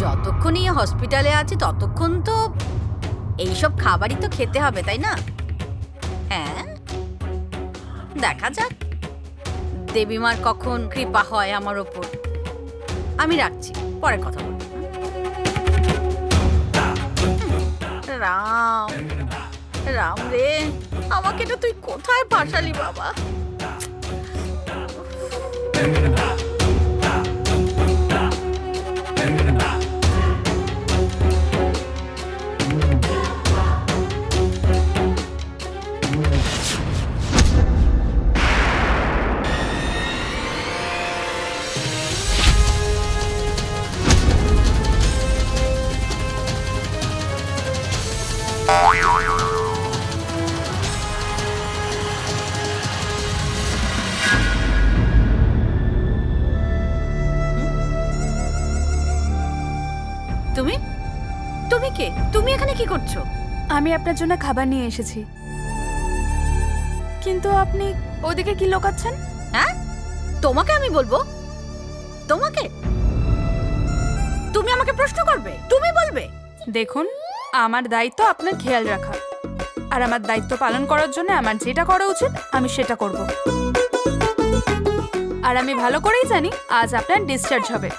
যতক্ষণই হসপিটালে আছি ততক্ষণ তো এইসব খাবারই তো খেতে হবে, তাই না? হ্যাঁ, দেখা যাক দেবীমার কখন কৃপা হয় আমার ওপর। আমি রাখছি, পরে কথা বলবো। রাম রাম রে, আমাকে না তুই কোথায় ফাঁসালি বাবা। তুমি তুমি কে? তুমি এখানে কি করছো? আমি আপনার জন্য খাবার নিয়ে এসেছি, কিন্তু আপনি ওদিকে কি লোকাচ্ছেন? হ্যাঁ, তোমাকে আমি বলবো? তোমাকে? তুমি আমাকে প্রশ্ন করবে? তুমি বলবে? দেখুন, আমার দায়িত্ব আপনার খেয়াল রাখা, আর আমার দায়িত্ব পালন করার জন্য আমার যেটা করা উচিত আমি সেটা করব। আর আমি ভালো করেই জানি আজ আপনার ডিসচার্জ হবে,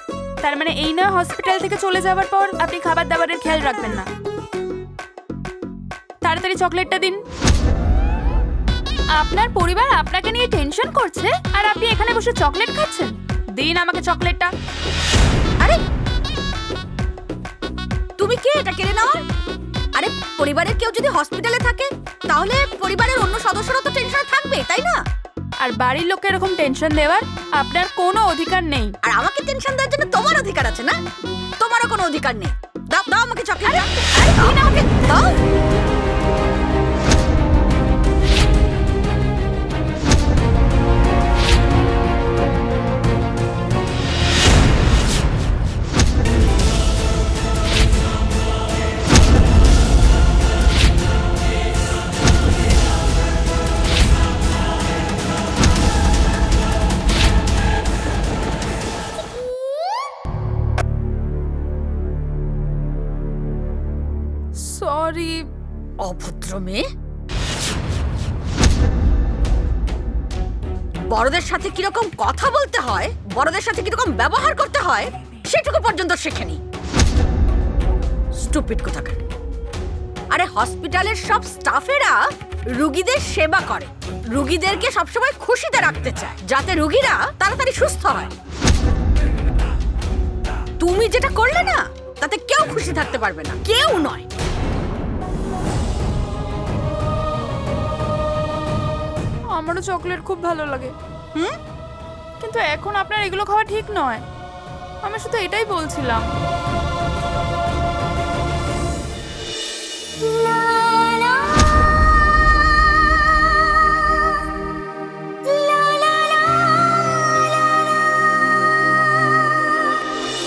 তার মানে এই নয় হসপিটাল থেকে চলে যাওয়ার পর আপনি খাবার দাবারের খেয়াল রাখবেন না। তাড়াতাড়ি চকলেটটা দিন। আপনার পরিবার আপনাকে নিয়ে টেনশন করছে আর আপনি এখানে বসে চকলেট খাচ্ছেন। দিন আমাকে চকলেটটা। আরে তুমি কে এটা কেড়ে নাও? আরে পরিবারের কেউ যদি হসপিটালে থাকে তাহলে পরিবারের অন্য সদস্যরা তো টেনশনে থাকবে, তাই না? আর বাড়ির লোককে এরকম টেনশন দেওয়ার আপনার কোনো অধিকার নেই। আর আমাকে টেনশন দেওয়ার জন্য তোমার অধিকার আছে না? তোমারও কোনো অধিকার নেই। দাও দাও আমাকে চকলেট। আরে দিন আমাকে দাও। সরি। অভদ্র মেয়ে। বড়দের সাথে কিরকম কথা বলতে হয়, বড়দের সাথে কিরকম ব্যবহার করতে হয় সেটুকু পর্যন্ত শেখেনি। স্টুপিড কোথাকার। আরে হসপিটালের সব স্টাফেরা রুগীদের সেবা করে, রুগীদেরকে সবসময় খুশিতে রাখতে চায় যাতে রুগীরা তাড়াতাড়ি সুস্থ হয়। তুমি যেটা করলে না তাতে কেউ খুশি থাকতে পারবে না, কেউ নয়। আমারও চকলেট খুব ভালো লাগে, কিন্তু এখন আপনার এগুলো খাওয়া ঠিক নয়। আমি শুধু এটাই বলছিলাম।